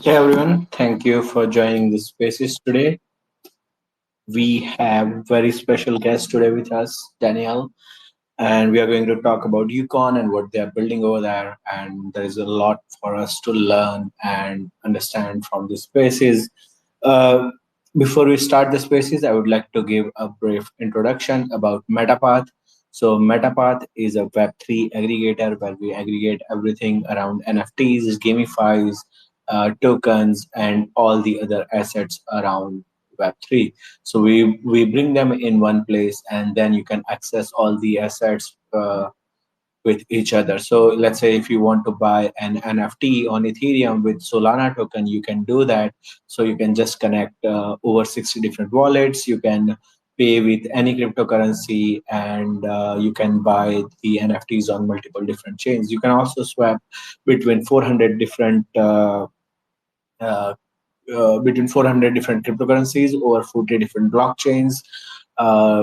Hey everyone, thank you for joining the spaces today. We have very special guest today with us, Daniel, and we are going to talk about UCON and what they are building over there. And there is a lot for us to learn and understand from the spaces. Uh, Before we start the spaces, I would like to give a brief introduction about MetaPath. So, MetaPath is a Web3 aggregator where we aggregate everything around NFTs, gamifies, tokens, and all the other assets around Web3. So we bring them in one place, and then you can access all the assets with each other. So let's say if you want to buy an NFT on Ethereum with Solana token, you can do that. So you can just connect over 60 different wallets. You can pay with any cryptocurrency, and you can buy the NFTs on multiple different chains. You can also swap between 400 different uh, between 400 different cryptocurrencies over 40 different blockchains.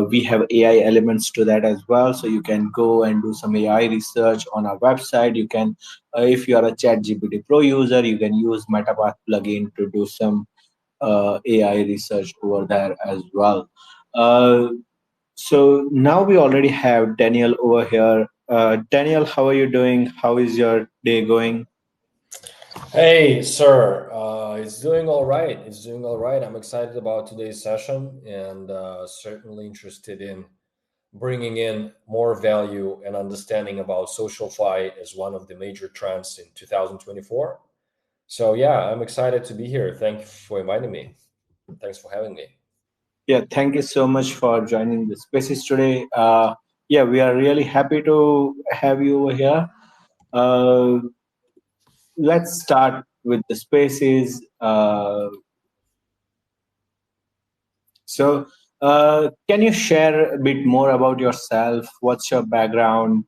We have AI elements to that as well. So you can go and do some AI research on our website. You can, if you are a ChatGPT Pro user, you can use MetaPath plugin to do some AI research over there as well. Uh, so now we already have Daniel over here. Daniel, how are you doing? How is your day going? Hey, sir. It's doing all right. It's doing all right. I'm excited about today's session and certainly interested in bringing in more value and understanding about social fi as one of the major trends in 2024. So, yeah, I'm excited to be here. Thank you for inviting me. Thanks for having me. Yeah, thank you so much for joining the spaces today. Yeah, we are really happy to have you over here. Uh, let's start with the spaces. So, can you share a bit more about yourself? What's your background?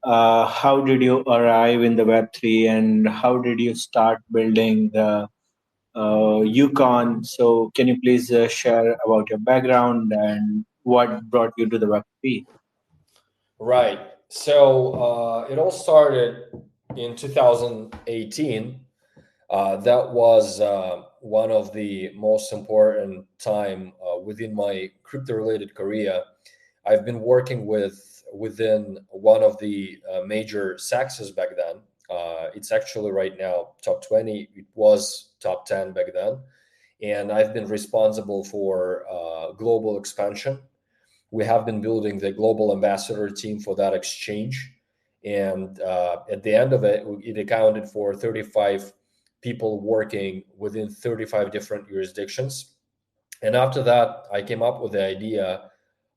How did you arrive in the Web3 and how did you start building the UCON? So, can you please share about your background and what brought you to the Web3? Right. So, it all started in 2018. That was one of the most important time within my crypto-related career. I've been working within one of the major SAXs back then. It's actually right now top 20. It was top 10 back then, and I've been responsible for global expansion. We have been building the global ambassador team for that exchange, and at the end of it, it accounted for 35 people working within 35 different jurisdictions. And after that, I came up with the idea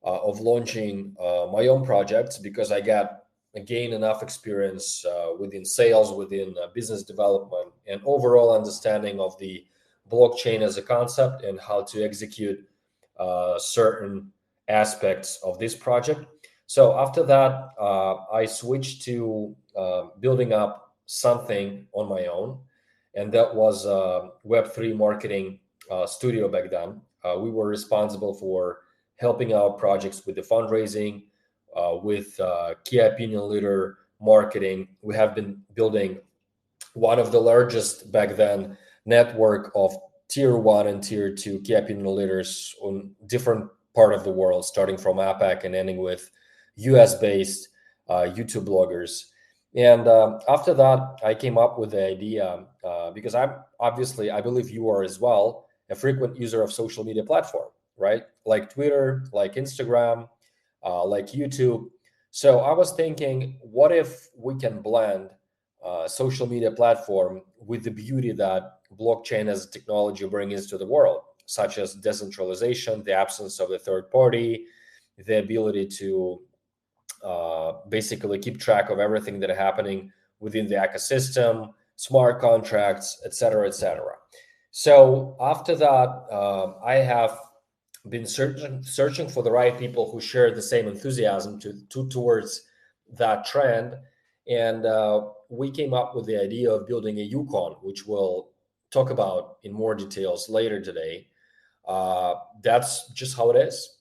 of launching my own projects because I got gained enough experience within sales, within business development, and overall understanding of the blockchain as a concept and how to execute certain aspects of this project. So after that, I switched to building up something on my own, and that was Web3 marketing studio back then. We were responsible for helping out projects with the fundraising, with key opinion leader marketing. We have been building one of the largest back then network of tier one and tier two key opinion leaders on different part of the world, starting from APAC and ending with US based YouTube bloggers. And after that, I came up with the idea because I believe you are as well a frequent user of social media platform, right? Like Twitter, like Instagram, like YouTube. So I was thinking, what if we can blend social media platform with the beauty that blockchain as a technology brings to the world, such as decentralization, the absence of the third party, the ability to basically keep track of everything that is happening within the ecosystem, smart contracts, et cetera, et cetera. So after that, I have been searching for the right people who share the same enthusiasm towards that trend, and we came up with the idea of building a UCON, which we'll talk about in more details later today. That's just how it is.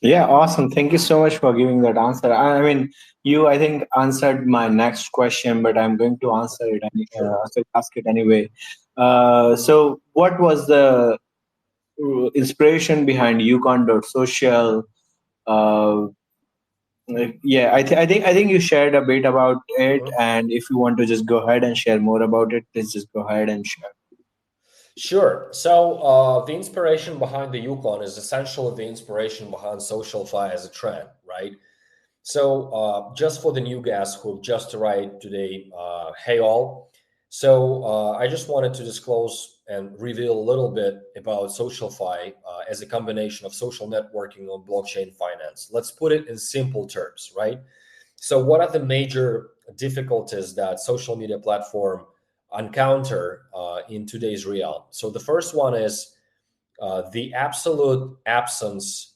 Yeah, awesome. Thank you so much for giving that answer. I mean, you, I think, answered my next question, but I'm going to answer it, Sure. ask it anyway. So, what was the inspiration behind UCON.social? Uh, yeah, I think you shared a bit about it, Mhm. and if you want to just go ahead and share more about it, please just go ahead and share. Sure. So the inspiration behind the Yukon is essentially the inspiration behind SocialFi as a trend, right? So, just for the new guests who've just arrived today, hey all. So, I just wanted to disclose and reveal a little bit about SocialFi as a combination of social networking on blockchain finance. Let's put it in simple terms, right? So, what are the major difficulties that social media platform encounter in today's realm? So, the first one is the absolute absence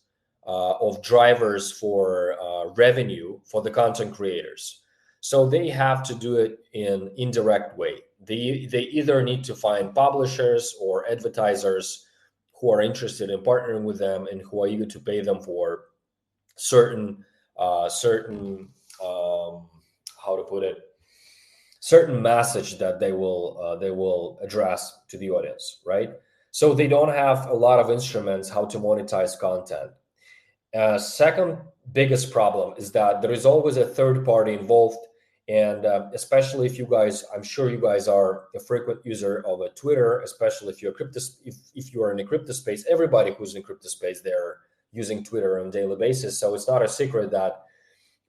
of drivers for revenue for the content creators. So they have to do it in indirect way. They either need to find publishers or advertisers who are interested in partnering with them and who are eager to pay them for certain how to put it, certain message that they will address to the audience, right? So they don't have a lot of instruments how to monetize content. Second biggest problem is that there is always a third party involved, and especially if you guys, I'm sure you guys are a frequent user of a Twitter, especially if you're crypto, if you are in a crypto space. Everybody who's in crypto space, they're using Twitter on a daily basis, so it's not a secret that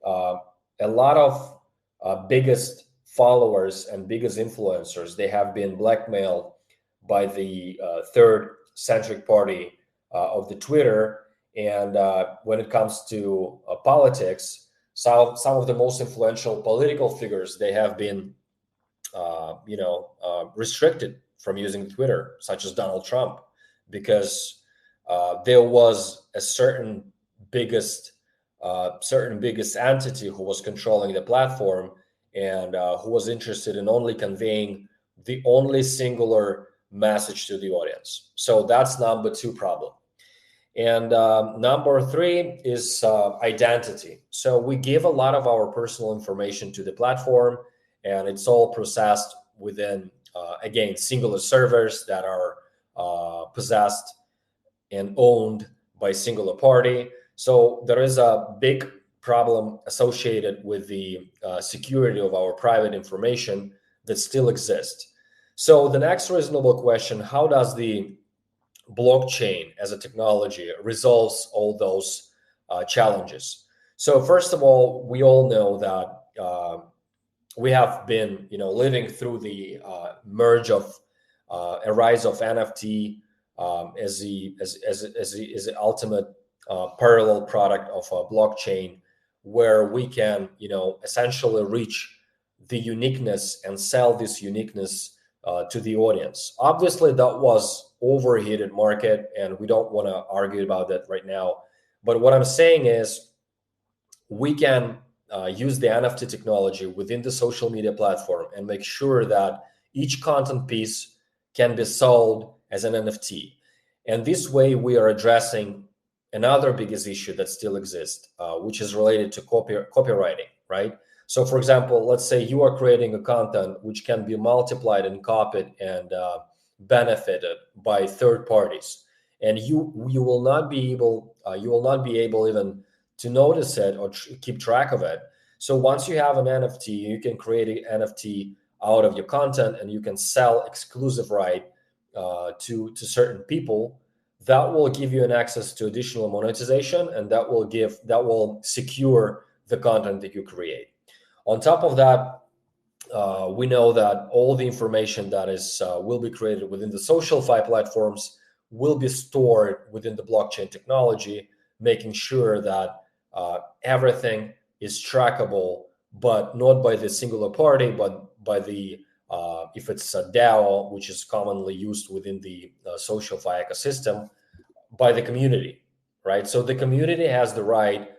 uh, a lot of biggest followers and biggest influencers, they have been blackmailed by the third centric party of the Twitter. And when it comes to politics, some of the most influential political figures, they have been restricted from using Twitter, such as Donald Trump, because there was a biggest certain biggest entity who was controlling the platform, and who was interested in only conveying the only singular message to the audience. So that's number two problem. And number three is identity. So we give a lot of our personal information to the platform, and it's all processed within, again, singular servers that are possessed and owned by singular party. So there is a big problem associated with the security of our private information that still exists. So the next reasonable question: how does the blockchain as a technology resolves all those challenges? So first of all, we all know that we have been, living through the merge of a rise of NFT as the ultimate parallel product of a blockchain, where we can, essentially reach the uniqueness and sell this uniqueness to the audience. Obviously, that was overheated market, and we don't want to argue about that right now. But what I'm saying is, we can use the NFT technology within the social media platform and make sure that each content piece can be sold as an NFT. And this way, we are addressing another biggest issue that still exists, which is related to copywriting, right? So, for example, let's say you are creating a content which can be multiplied and copied and benefited by third parties, and you will not be able even to notice it or keep track of it. So once you have an NFT, you can create an NFT out of your content, and you can sell exclusive right to certain people. That will give you an access to additional monetization, and that will secure the content that you create. On top of that, we know that all the information that is will be created within the SocialFi platforms will be stored within the blockchain technology, making sure that everything is trackable, but not by the singular party, but by the if it's a DAO, which is commonly used within the SocialFi ecosystem, by the community, right? So the community has the right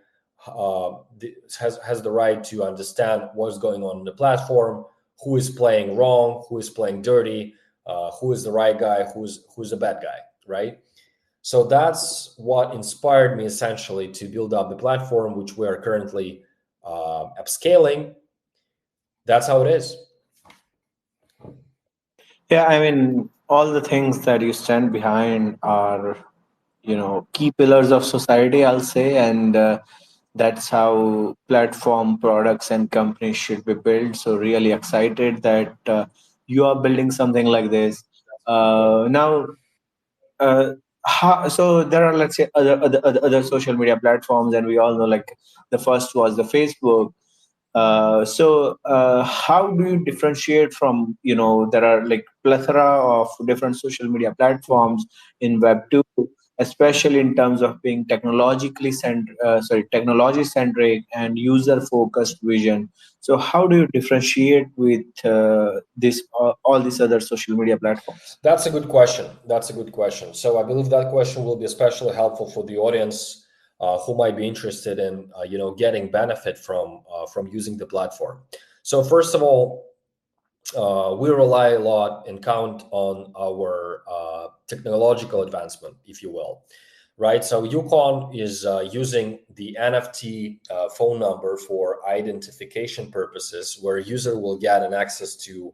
has the right to understand what's going on in the platform, who is playing wrong, who is playing dirty, who is the right guy, who's a bad guy, right? So that's what inspired me essentially to build up the platform, which we are currently upscaling. That's how it is. Yeah, I mean, all the things that you stand behind are, key pillars of society, I'll say, and that's how platform products and companies should be built. So really excited that you are building something like this. Now, so there are, let's say, other social media platforms, and we all know, like, the first was the Facebook. How do you differentiate from, there are like plethora of different social media platforms in Web2, especially in terms of being technology centric and user focused vision. So how do you differentiate with this all these other social media platforms? That's a good question. That's a good question. So I believe that question will be especially helpful for the audience who might be interested in, getting benefit from using the platform. So first of all, we rely a lot and count on our technological advancement, if you will, right? So UCON is using the NFT phone number for identification purposes, where a user will get an access to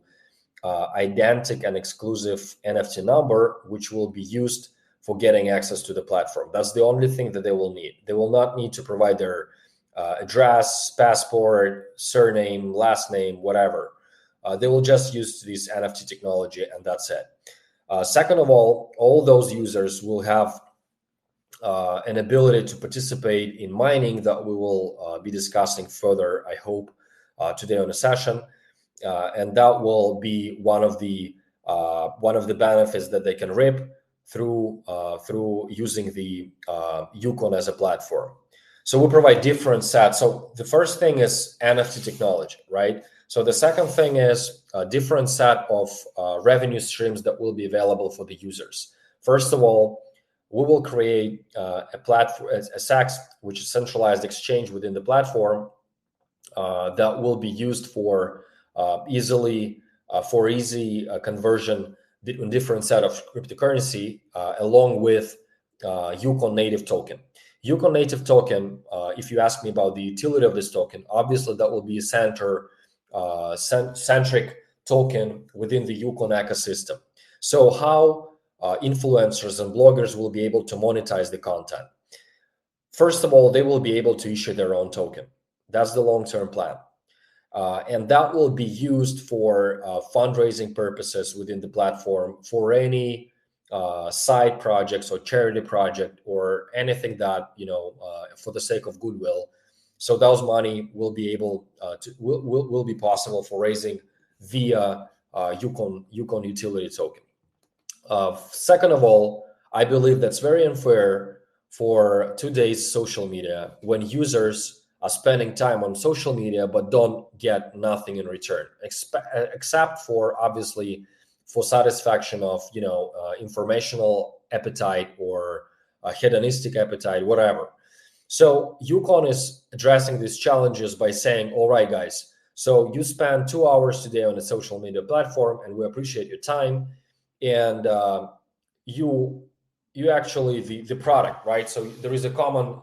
identical and exclusive NFT number, which will be used for getting access to the platform. That's the only thing that they will need. They will not need to provide their address, passport, surname, last name, whatever. They will just use this NFT technology, and that's it. Second of all those users will have an ability to participate in mining that we will be discussing further, I hope, today on the session. And that will be one of the benefits that they can reap through using the UCON as a platform. So we provide different sets. So the first thing is NFT technology, right? So the second thing is a different set of revenue streams that will be available for the users. First of all, we will create a platform, a SAX, which is centralized exchange within the platform, that will be used for easy conversion in different set of cryptocurrency, along with UCON native token. UCON native token, if you ask me about the utility of this token, obviously that will be a centric token within the UCON ecosystem. So how influencers and bloggers will be able to monetize the content? First of all, they will be able to issue their own token. That's the long-term plan. And that will be used for fundraising purposes within the platform for any side projects or charity project or anything that, for the sake of goodwill. So those money will be able will be possible for raising via UCON utility token. Second of all, I believe that's very unfair for today's social media when users are spending time on social media but don't get nothing in return, except for obviously for satisfaction of informational appetite or hedonistic appetite, whatever. So UCON is addressing these challenges by saying, all right, guys, so you spend 2 hours today on a social media platform, and we appreciate your time, and you actually the product, right? So there is a common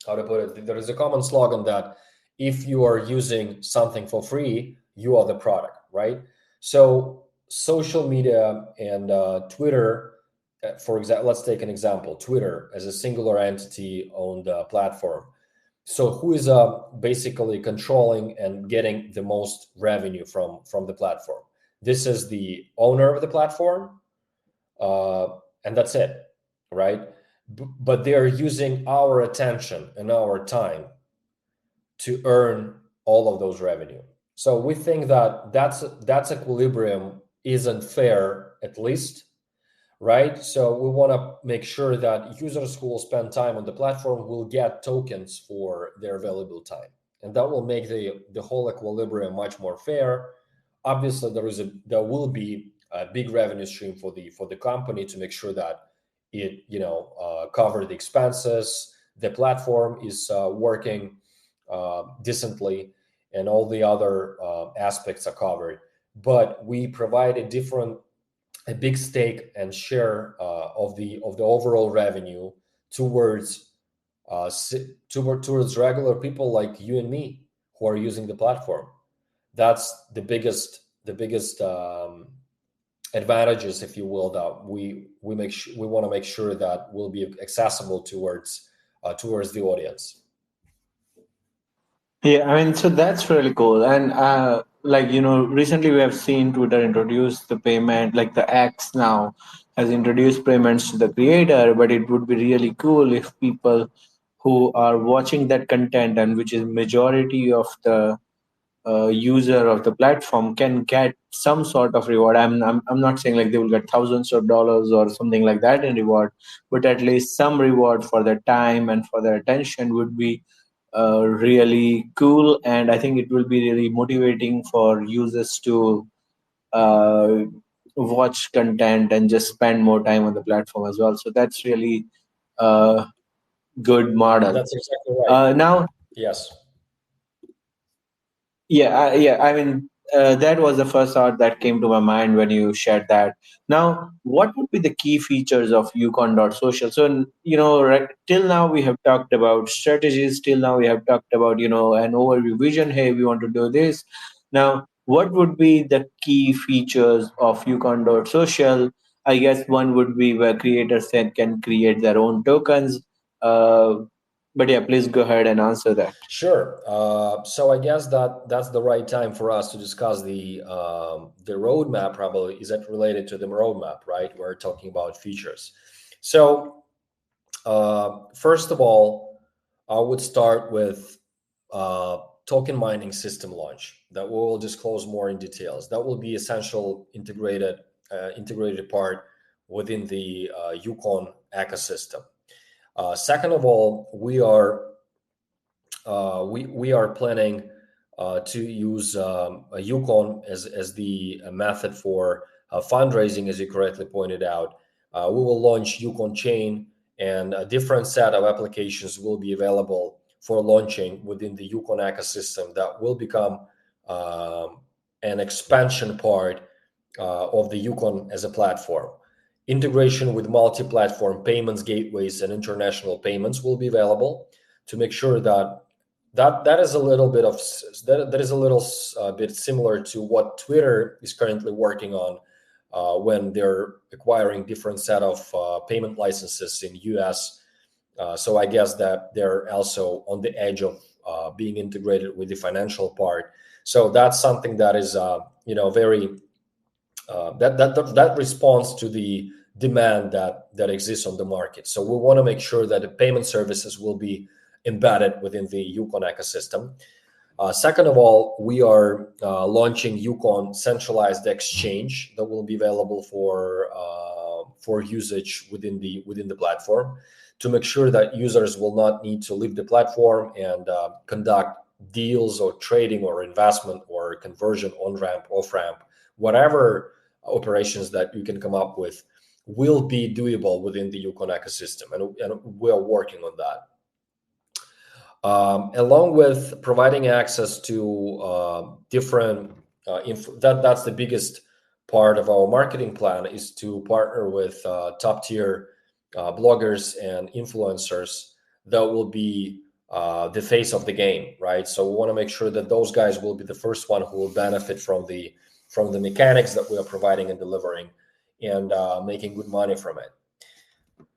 how to put it, there is a common slogan that if you are using something for free, you are the product, right? So social media and Twitter, for example, let's take an example, Twitter as a singular entity owned platform. So who is basically controlling and getting the most revenue from the platform? This is the owner of the platform, and that's it, right? But they're using our attention and our time to earn all of those revenue. So we think that that's equilibrium isn't fair, at least, right? So we want to make sure that users who will spend time on the platform will get tokens for their valuable time, and that will make the whole equilibrium much more fair. Obviously, there will be a big revenue stream for the company to make sure that it cover the expenses, the platform is working decently, and all the other aspects are covered. But we provide a different a big stake and share of the overall revenue towards towards regular people like you and me who are using the platform. That's the biggest advantages, if you will, that we want to make sure that will be accessible towards the audience. Yeah, I mean, so that's really cool. And like, recently we have seen Twitter introduce the payment, like the X now has introduced payments to the creator, but it would be really cool if people who are watching that content, and which is majority of the user of the platform, can get some sort of reward. I'm not saying like they will get thousands of dollars or something like that in reward, but at least some reward for their time and for their attention would be really cool. And I think it will be really motivating for users to uh, watch content and just spend more time on the platform as well. So that's really a good model. That's exactly right. Now, Yes. yeah. I mean, that was the first thought that came to my mind when you shared that. Now, what would be the key features of UCON.social? So, right, till now we have talked about strategies. Till now we have talked about, an overview vision. Hey, we want to do this. Now, what would be the key features of UCON.social? I guess one would be where creators can create their own tokens. Uh, but yeah, please go ahead and answer that. Sure. So I guess that's the right time for us to discuss the roadmap. Probably is that related to the roadmap, right? We're talking about features. So first of all, I would start with token mining system launch that we will disclose more in details. That will be essential integrated part within the UCON ecosystem. Second of all, we are planning to use a UCON as the method for fundraising, as you correctly pointed out. We will launch UCON chain, and a different set of applications will be available for launching within the UCON ecosystem that will become an expansion part of the UCON as a platform. Integration with multi-platform payments gateways and international payments will be available to make sure that is a little bit of that is a little bit similar to what Twitter is currently working on when they're acquiring different set of payment licenses in US. So I guess that they're also on the edge of being integrated with the financial part. So that's something that is very that responds to the demand that exists on the market. So we want to make sure that the payment services will be embedded within the UCON ecosystem. Second of all, we are launching UCON centralized exchange that will be available for usage within the platform, to make sure that users will not need to leave the platform and conduct deals or trading or investment or conversion on ramp, off ramp, whatever operations that you can come up with will be doable within the UCON ecosystem, and we are working on that. Along with providing access to different that's the biggest part of our marketing plan, is to partner with top tier bloggers and influencers that will be the face of the game, right? So we want to make sure that those guys will be the first one who will benefit from the mechanics that we are providing and delivering, and making good money from it.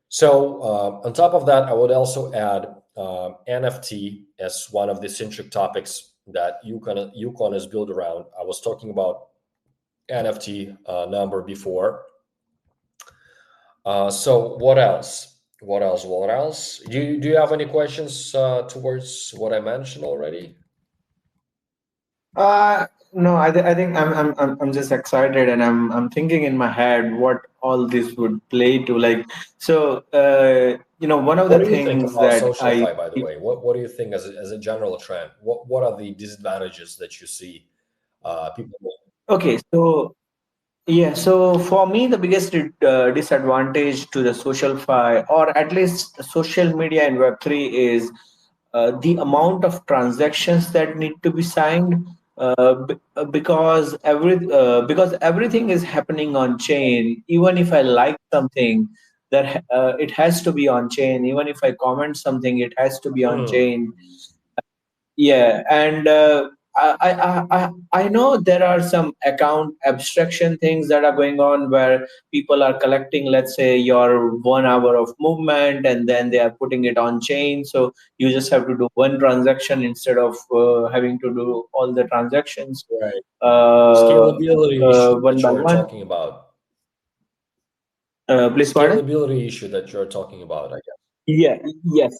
So on top of that, I would also add NFT as one of the centric topics that UCON is built around. I was talking about NFT number before. So what else? What else? Do you have any questions towards what I mentioned already? No, I think I'm just excited, and I'm thinking in my head what all this would play to. Like, so one of What the do you think things about that SocialFi, by the way? What do you think as a general trend? What are the disadvantages that you see people? okay, so yeah, so for me, the biggest disadvantage to the social fi, or at least social media in Web3, is the amount of transactions that need to be signed. because everything is happening on chain. Even if I like something, that it has to be on chain. Even if I comment something, it has to be on Hmm. chain. Yeah, and I know there are some account abstraction things that are going on where people are collecting, let's say, your 1 hour of movement, and then they are putting it on chain. So you just have to do one transaction instead of having to do all the transactions Right. The uh, scalability issue one that by you're one. talking about. The Please pardon? scalability issue that you're talking about, I guess. Yeah,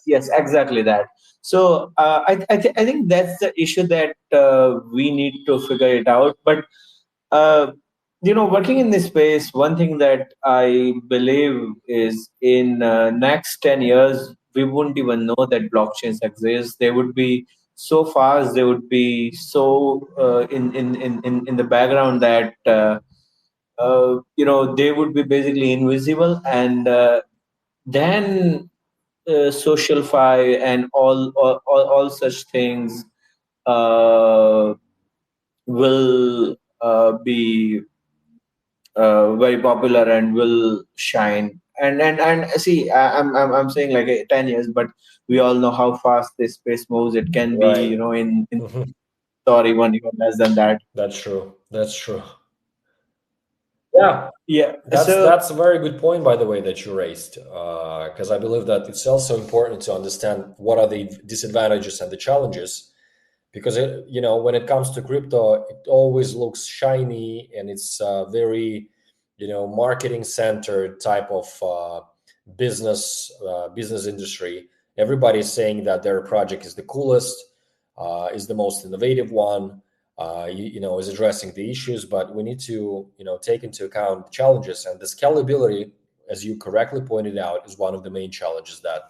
yes, exactly that. So I think that's the issue that we need to figure it out. But working in this space, one thing that I believe is in next 10 years, we wouldn't even know that blockchains exist. They would be so fast. They would be so in the background that they would be basically invisible, and then social fi and all such things uh, will be very popular and will shine. And see, I'm saying like 10 years, but we all know how fast this space moves. It can be, Right. in or even less than that. That's true. That's true. Yeah, Yeah. So that's a very good point, by the way, that you raised, because I believe that it's also important to understand what are the disadvantages and the challenges. Because when it comes to crypto, it always looks shiny and it's very, marketing centered type of business industry. Everybody's saying that their project is the coolest, is the most innovative one, is addressing the issues. But we need to, take into account challenges, and the scalability, as you correctly pointed out, is one of the main challenges that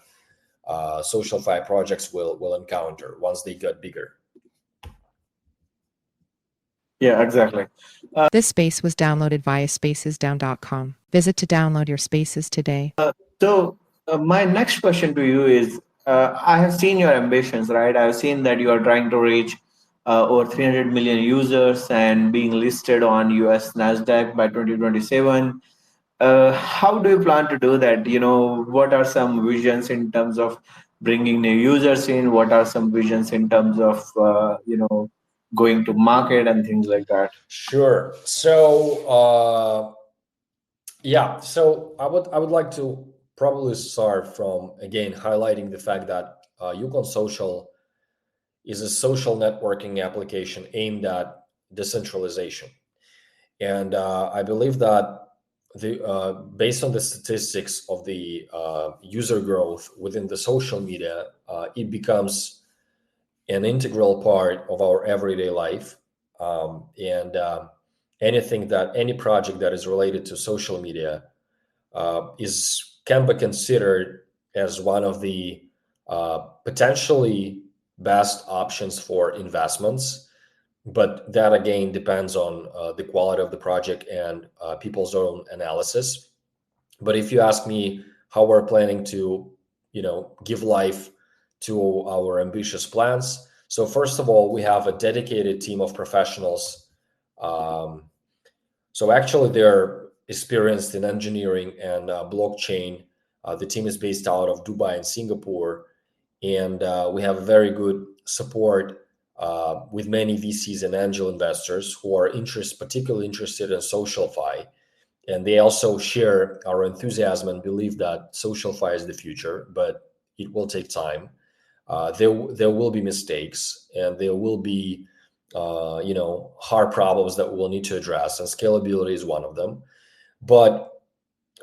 social fi projects will encounter once they get bigger. yeah, exactly. This space was downloaded via spacesdown.com. Visit to download your spaces today. So my next question to you is, I have seen your ambitions, right? I've seen that you are trying to reach over 300 million users and being listed on US NASDAQ by 2027. How do you plan to do that? What are some visions in terms of bringing new users in? What are some visions in terms of, going to market and things like that? Sure. So yeah, so I would like to probably start from again highlighting the fact that Yukon Social is a social networking application aimed at decentralization. And I believe that based on the statistics of the user growth within the social media, it becomes an integral part of our everyday life. And any project that is related to social media is can be considered as one of the potentially best options for investments, but that again depends on the quality of the project and people's own analysis. But if you ask me how we're planning to, give life to our ambitious plans, so first of all, we have a dedicated team of professionals. Um, so actually, they're experienced in engineering and blockchain. The team is based out of Dubai and Singapore, and we have a very good support with many VCs and angel investors who are particularly interested in SocialFi, and they also share our enthusiasm and believe that SocialFi is the future, but it will take time. There will be mistakes, and there will be hard problems that we'll need to address, and scalability is one of them. But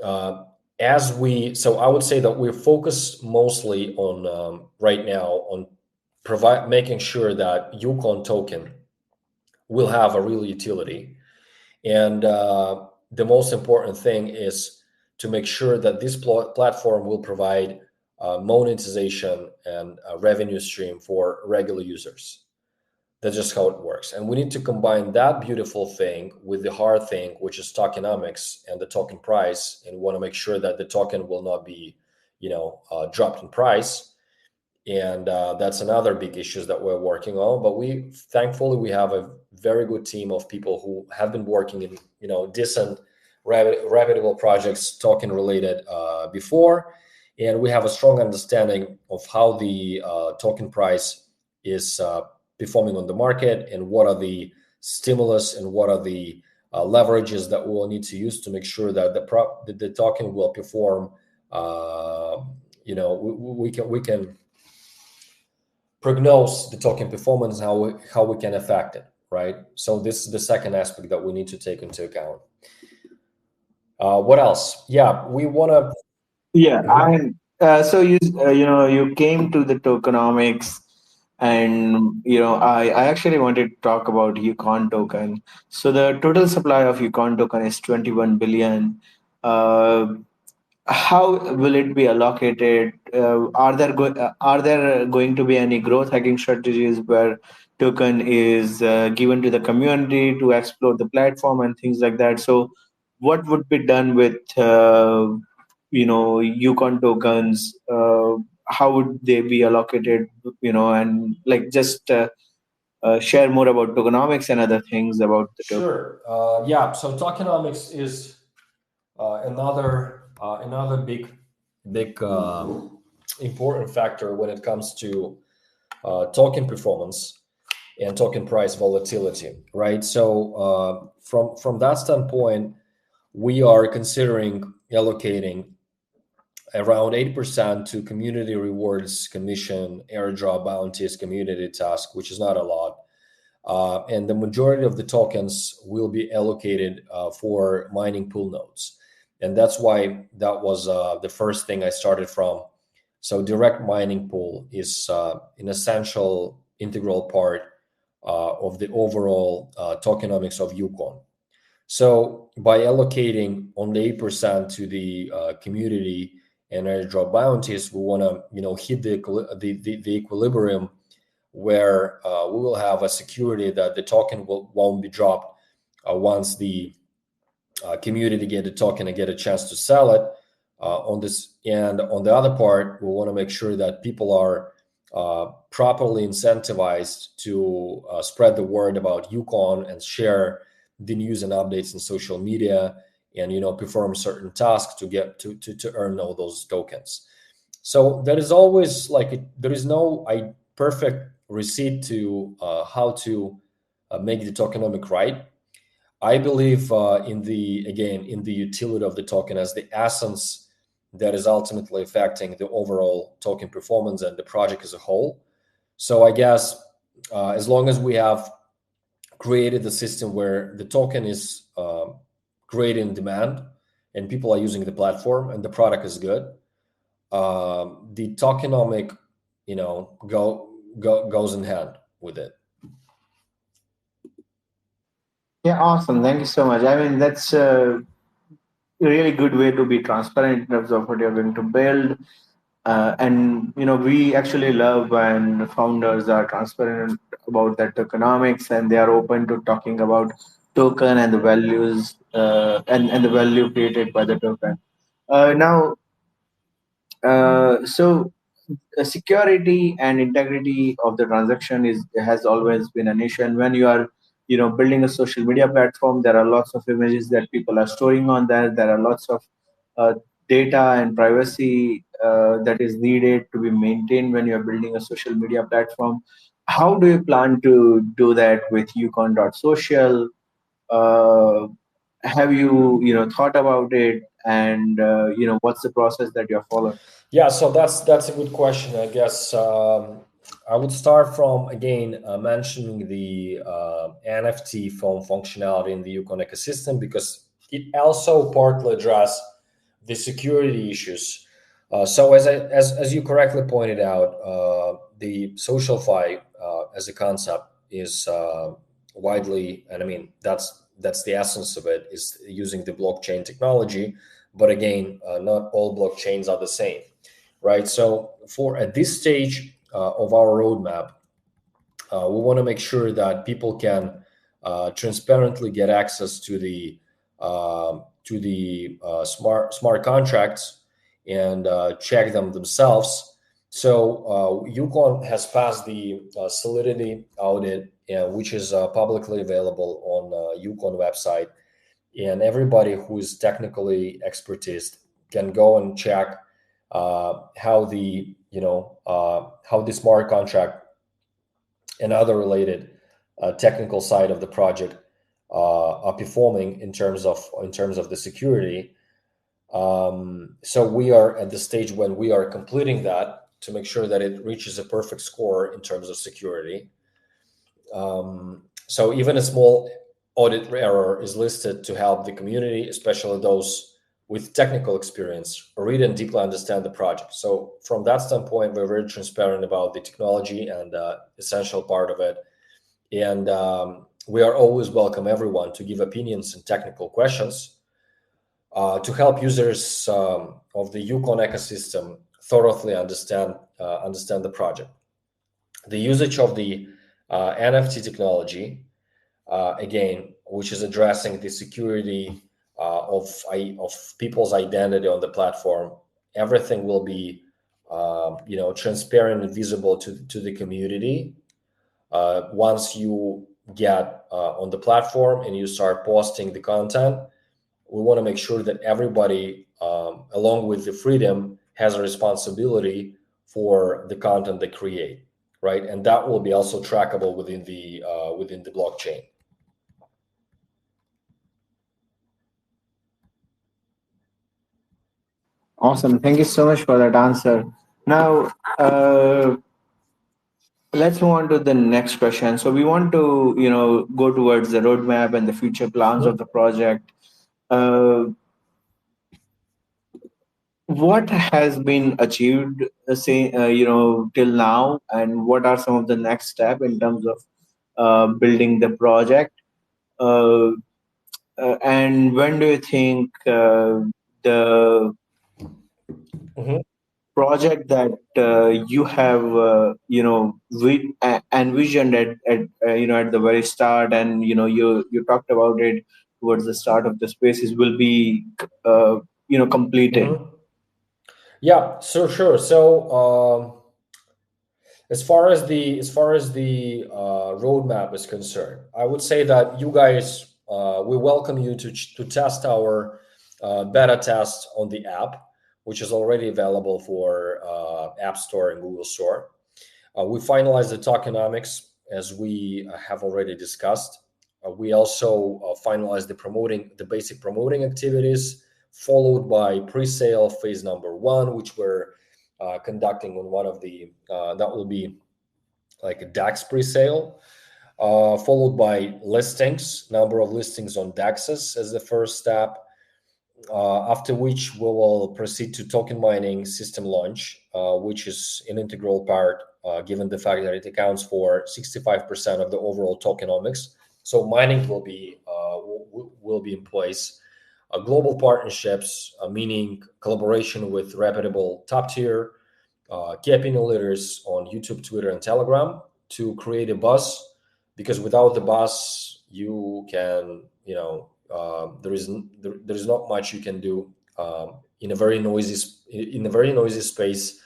uh, so I would say that we're focused mostly on right now on making sure that UCON token will have a real utility, and the most important thing is to make sure that this platform will provide monetization and a revenue stream for regular users. That's just how it works. And we need to combine that beautiful thing with the hard thing, which is tokenomics and the token price. And we want to make sure that the token will not be, dropped in price. and that's another big issue that we're working on. But thankfully we have a very good team of people who have been working in decent reputable projects token related before, and we have a strong understanding of how the token price is performing on the market, and what are the stimulus and what are the leverages that we will need to use to make sure that the token will perform. We can prognose the token performance, how we can affect it, right? So this is the second aspect that we need to take into account. What else? Yeah, we want to. Yeah, so you came to the tokenomics, and I actually wanted to talk about UCON token. So the total supply of UCON token is 21 billion. How will it be allocated? Are there going to be any growth hacking strategies where token is given to the community to explore the platform and things like that? So what would be done with UCON tokens? How would they be allocated? And like just share more about tokenomics and other things about the token. Sure. Yeah. So tokenomics is another big important factor when it comes to token performance and token price volatility, right? So from that standpoint, we are considering allocating around 8% to community rewards, commission, airdrop, bounties, community task, which is not a lot. And the majority of the tokens will be allocated for mining pool nodes. And that's why that was the first thing I started from. So direct mining pool is an essential integral part of the overall tokenomics of UCON. So by allocating only 8% to the community and airdrop bounties, we want to hit the equilibrium where we will have a security that the token won't be dropped once the community get the token and get a chance to sell it on this. And on the other part, we want to make sure that people are properly incentivized to spread the word about UCON and share the news and updates in social media, and perform certain tasks to get to earn all those tokens. So there is always there is no perfect receipt to how to make the tokenomic right. I believe in the utility of the token as the essence that is ultimately affecting the overall token performance and the project as a whole. So I guess as long as we have created a system where the token is great in demand and people are using the platform and the product is good, the tokenomic goes in hand with it. Yeah, awesome. Thank you so much. I mean, that's a really good way to be transparent in terms of what you're going to build. And we actually love when founders are transparent about that tokenomics, and they are open to talking about token and the values and the value created by the token. Now, so security and integrity of the transaction has always been an issue. And when you are building a social media platform, there are lots of images that people are storing on there. There are lots of uh, data and privacy that is needed to be maintained when you're building a social media platform. How do you plan to do that with ucon.social? uh, have you thought about it, and what's the process that you're following? Yeah, so that's a good question. I guess I would start from again mentioning the NFT phone functionality in the UCON ecosystem, because it also partly addresses the security issues. So as you correctly pointed out, the SocialFi as a concept is widely, and I mean that's the essence of it, is using the blockchain technology. But again, not all blockchains are the same, right? So for at this stage of our roadmap, we want to make sure that people can transparently get access to the smart contracts and check them themselves. So UCON has passed the solidity audit, which is publicly available on UCON website, and everybody who is technically expertise can go and check how the how the smart contract and other related technical side of the project are performing in terms of the security. So we are at the stage when we are completing that to make sure that it reaches a perfect score in terms of security. So even a small audit error is listed to help the community, especially those with technical experience, read and deeply understand the project. So from that standpoint, we're very transparent about the technology and essential part of it. And we are always welcome everyone to give opinions and technical questions to help users of the UCON ecosystem thoroughly understand the project. The usage of the NFT technology, again, which is addressing the security of people's identity on the platform. Everything will be, transparent and visible to the community. Once you get on the platform and you start posting the content, we want to make sure that everybody, along with the freedom, has a responsibility for the content they create, right? And that will be also trackable within the blockchain. Awesome. Thank you so much for that answer. Now, let's move on to the next question. So we want to, go towards the roadmap and the future plans of the project. What has been achieved, till now, and what are some of the next step in terms of building the project? Uh, and when do you think the project that you have envisioned at the very start, and you talked about it towards the start of the spaces, will be completed? Yeah, so sure. So as far as the roadmap is concerned, I would say that you guys, we welcome you to test our beta test on the app, which is already available for App Store and Google Store. We finalized the tokenomics, as we have already discussed. We also finalized the basic promoting activities, followed by pre-sale phase number 1, which we're conducting on one of the that will be like a DAX pre-sale, followed by listings, number of listings on DAXs as the first step. After which we will proceed to token mining system launch, which is an integral part, given the fact that it accounts for 65% of the overall tokenomics. So mining will be in place. Global partnerships, meaning collaboration with reputable top tier key opinion leaders on YouTube, Twitter, and Telegram to create a buzz. Because without the buzz, you can, there is not much you can do in a very noisy space,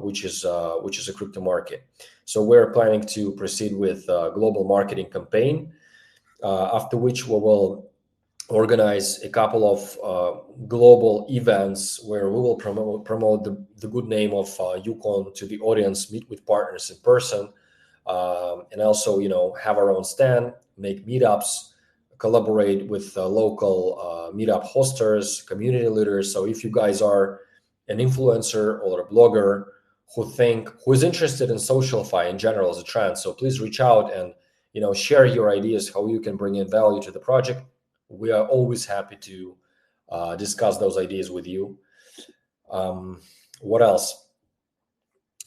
which is a crypto market. So we're planning to proceed with a global marketing campaign, after which we will organize a couple of global events where we will promote the good name of UCON to the audience, meet with partners in person, and also have our own stand, make meetups, collaborate with local meetup hosters, community leaders. So if you guys are an influencer or a blogger who is interested in SocialFi in general as a trend, so please reach out and share your ideas how you can bring in value to the project. We are always happy to discuss those ideas with you. What else?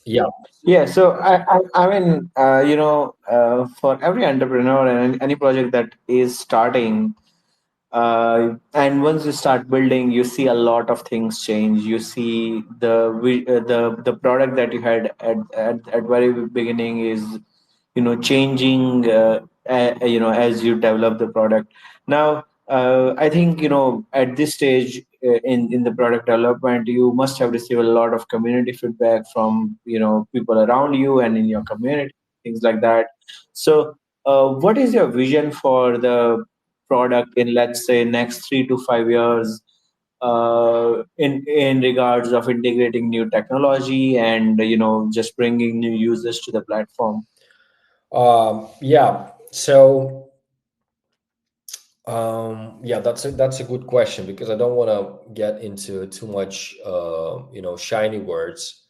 Yeah, so I mean, for every entrepreneur and any project that is starting, and once you start building, you see a lot of things change. You see the product that you had at very beginning is changing as you develop the product. Now, I think, at this stage in the product development, you must have received a lot of community feedback from, people around you and in your community, things like that. So, what is your vision for the product in, let's say, next 3 to 5 years, in regards of integrating new technology and, just bringing new users to the platform? Yeah. So yeah, that's a good question, because I don't want to get into too much shiny words.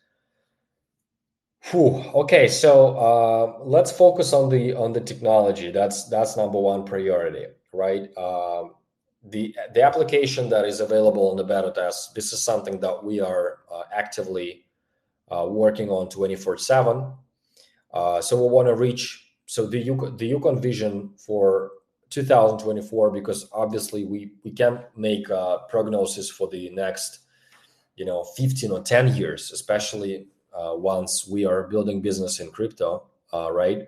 Whew. Okay, so let's focus on the technology. That's number one priority, right? The application that is available on the beta test. This is something that we are actively working on 24/7. So we want to reach the UCON vision for 2024, because obviously we can't make a prognosis for the next 15 or 10 years, especially once we are building business in crypto, right?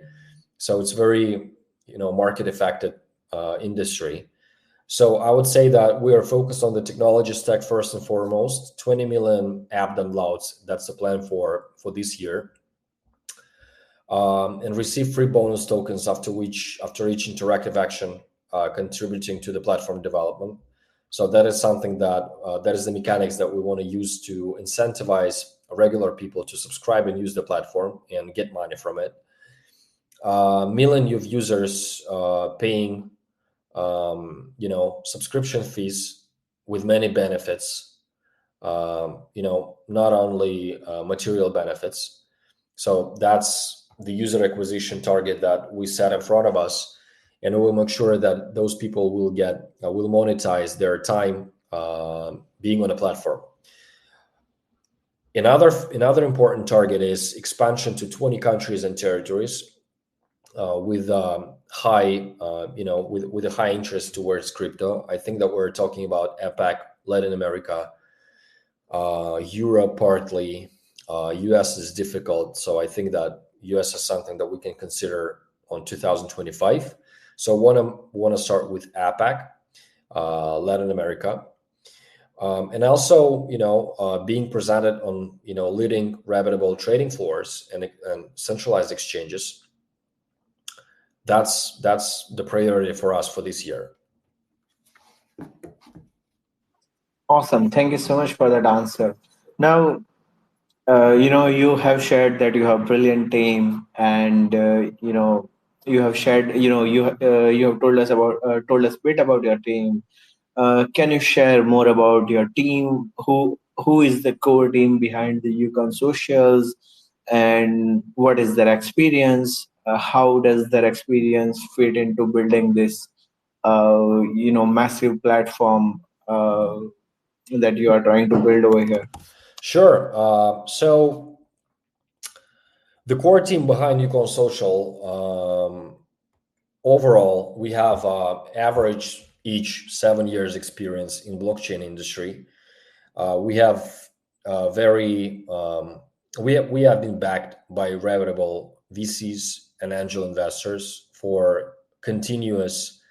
So it's very market affected industry. So I would say that we are focused on the technology stack first and foremost. 20 million app downloads, that's the plan for this year. And receive free bonus tokens after each interactive action contributing to the platform development. So that is something that is the mechanics that we want to use to incentivize regular people to subscribe and use the platform and get money from it. Million of users paying subscription fees with many benefits, not only material benefits. So that's the user acquisition target that we set in front of us, and we'll make sure that those people will monetize their time being on a platform. Another important target is expansion to 20 countries and territories with high with a high interest towards crypto. I think that we're talking about APAC, Latin America, Europe partly. US is difficult, so I think that US is something that we can consider on 2025. So want to start with APAC, Latin America, and also being presented on leading reputable trading floors and centralized exchanges. That's the priority for us for this year. Awesome. Thank you so much for that answer. Now, you have shared that you have brilliant team, and you have shared, you have told us a bit about your team. Can you share more about your team? Who is the core team behind the UCON socials, and what is their experience? How does their experience fit into building this, massive platform that you are trying to build over here? Sure. So the core team behind UCON Social, overall, we have average each 7 years experience in blockchain industry. We have we have been backed by reputable VCs and angel investors for continuous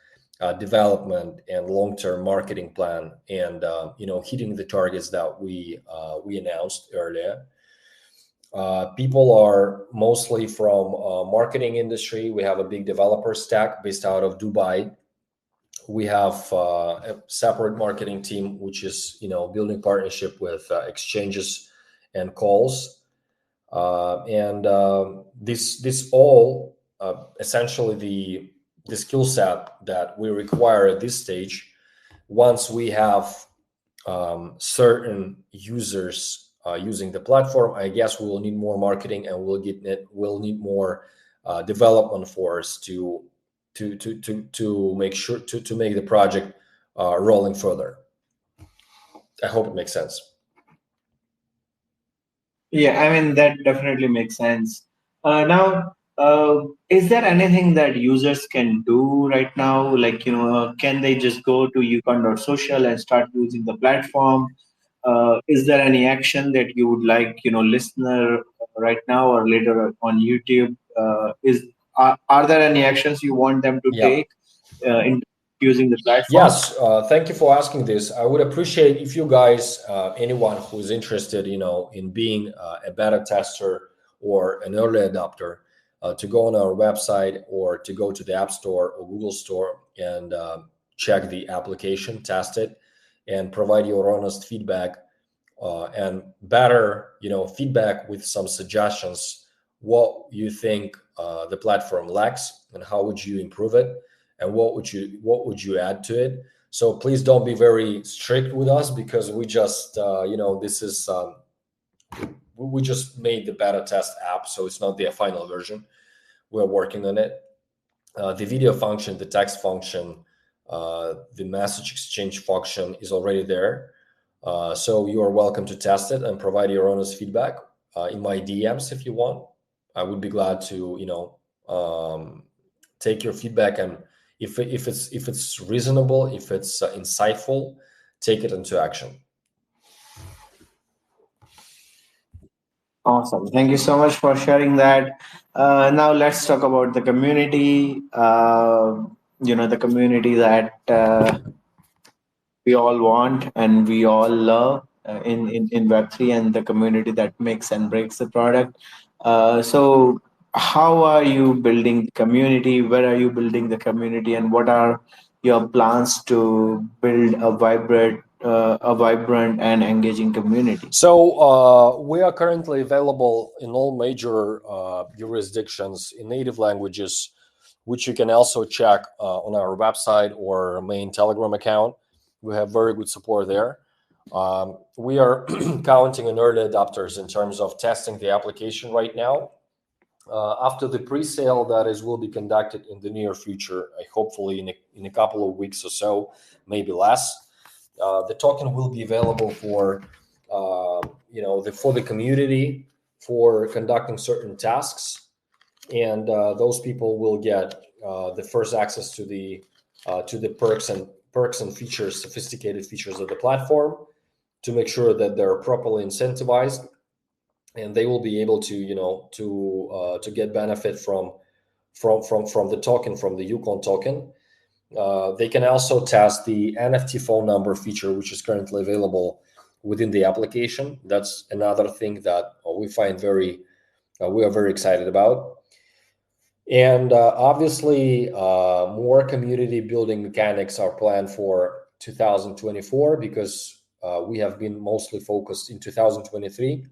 development and long-term marketing plan, and hitting the targets that we announced earlier. People are mostly from marketing industry. We have a big developer stack based out of Dubai. We have a separate marketing team, which is building partnership with exchanges and calls, and this all essentially the skill set that we require at this stage. Once we have certain users using the platform, I guess we will need more marketing, and we'll need more development force to make sure to make the project rolling further. I hope it makes sense. Yeah, I mean, that definitely makes sense. Now, is there anything that users can do right now? Like, can they just go to ucon.social and start using the platform? Is there any action that you would like, listener right now or later on YouTube? Are there any actions you want them to Yeah. take in using the platform? Yes, thank you for asking this. I would appreciate if you guys, anyone who is interested, in being a beta tester or an early adopter, to go on our website or to go to the App Store or Google Store and check the application, test it, and provide your honest feedback, and better, feedback with some suggestions. What you think the platform lacks, and how would you improve it, and what would you add to it? So please don't be very strict with us, because we just this is we just made the beta test app, so it's not the final version. We're working on it. The video function, the text function, the message exchange function is already there. So you are welcome to test it and provide your honest feedback in my DMs if you want. I would be glad to take your feedback, and if it's reasonable, if it's insightful, take it into action. Awesome. Thank you so much for sharing that. Now let's talk about the community. The community that we all want and we all love in Web3, and the community that makes and breaks the product. So how are you building the community? Where are you building the community? And what are your plans to build a vibrant and engaging community? So we are currently available in all major jurisdictions in native languages, which you can also check on our website or main Telegram account. We have very good support there. We are counting on early adopters in terms of testing the application right now. After the pre-sale will be conducted in the near future, hopefully in a couple of weeks or so, maybe less. The token will be available for the community for conducting certain tasks, and those people will get the first access to the perks and features, sophisticated features of the platform, to make sure that they're properly incentivized, and they will be able to get benefit from the token, from the UCON token. They can also test the NFT phone number feature, which is currently available within the application. That's another thing that we find we are very excited about. And obviously, more community building mechanics are planned for 2024, because we have been mostly focused in 2023.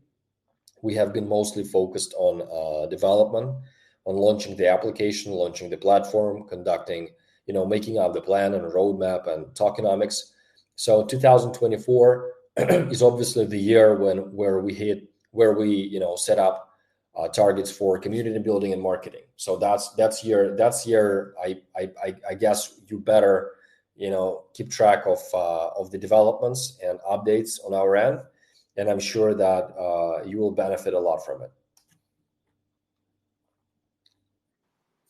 We have been mostly focused on development, on launching the application, launching the platform, conducting, making out the plan and roadmap and tokenomics. So 2024 is obviously the year where we set up targets for community building and marketing. So that's year. I guess you better keep track of the developments and updates on our end, and I'm sure that you will benefit a lot from it.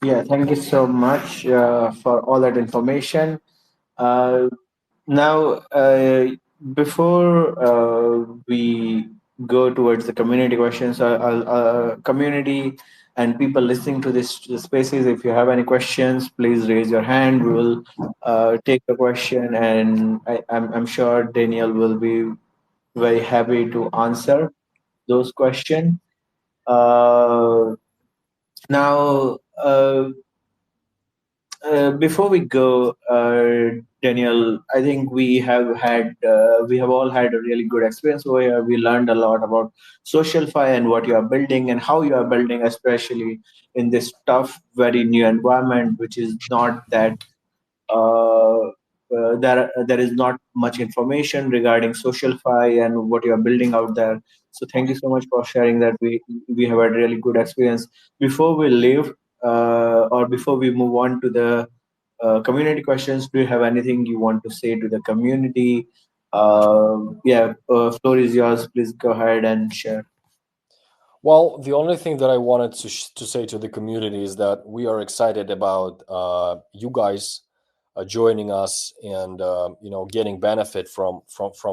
Yeah, thank you so much for all that information. Now, before we go towards the community questions, community and people listening to this spaces, if you have any questions, please raise your hand. We will take the question, and I'm sure Daniel will be very happy to answer those questions. Now, before we go, Daniel, I think we have all had a really good experience where we learned a lot about SocialFi and what you are building and how you are building, especially in this tough, very new environment, which is not that there is not much information regarding SocialFi and what you are building out there. So thank you so much for sharing that. We have had a really good experience. Before we leave, or before we move on to the community questions, do you have anything you want to say to the community? Floor is yours. Please go ahead and share. Well, the only thing that I wanted to say to the community is that we are excited about you guys joining us and getting benefit from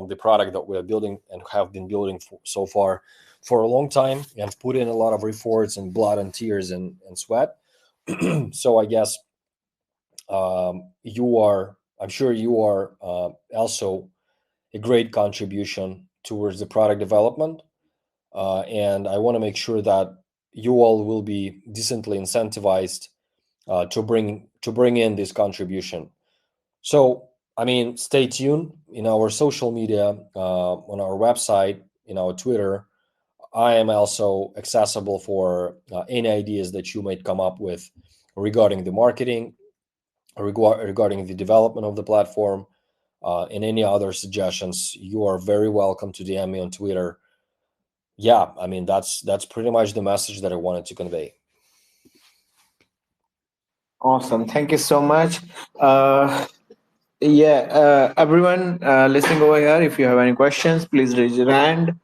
the product that we are building and have been building so far for a long time, and put in a lot of efforts and blood and tears and sweat. So I guess you are I'm sure you are also a great contribution towards the product development. And I want to make sure that you all will be decently incentivized to bring in this contribution. So, I mean, stay tuned in our social media, on our website, in our Twitter. I am also accessible for any ideas that you might come up with regarding the marketing, regarding the development of the platform, and any other suggestions. You are very welcome to DM me on Twitter. Yeah, I mean, that's pretty much the message that I wanted to convey. Awesome. Thank you so much. Everyone listening over here, if you have any questions, please raise your hand.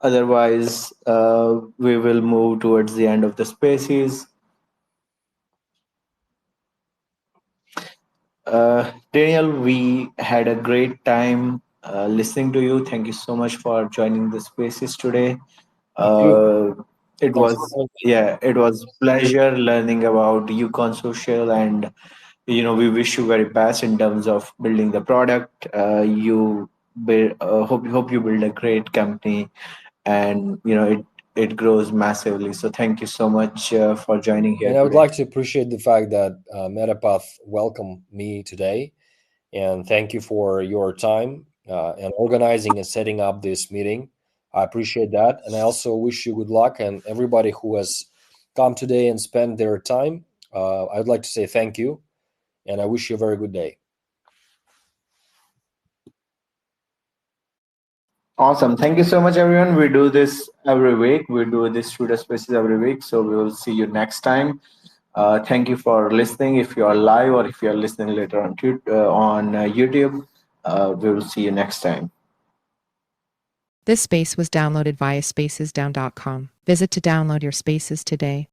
Otherwise, we will move towards the end of the spaces. Daniel, we had a great time listening to you. Thank you so much for joining the spaces today. Thank you. It Thanks was for having me. it was pleasure learning about UCON Social, and we wish you very best in terms of building the product. You build, hope you build a great company, and it grows massively. So thank you so much for joining here And I would today. like to appreciate the fact that MetaPath welcomed me today. And thank you for your time and organizing and setting up this meeting. I appreciate that. And I also wish you good luck. And everybody who has come today and spent their time, I'd like to say thank you. And I wish you a very good day. Awesome. Thank you so much, everyone. We do this every week. We do this Studio Spaces every week. So we will see you next time. Thank you for listening. If you are live or if you are listening later on YouTube, we will see you next time. This space was downloaded via spacesdown.com. Visit to download your spaces today.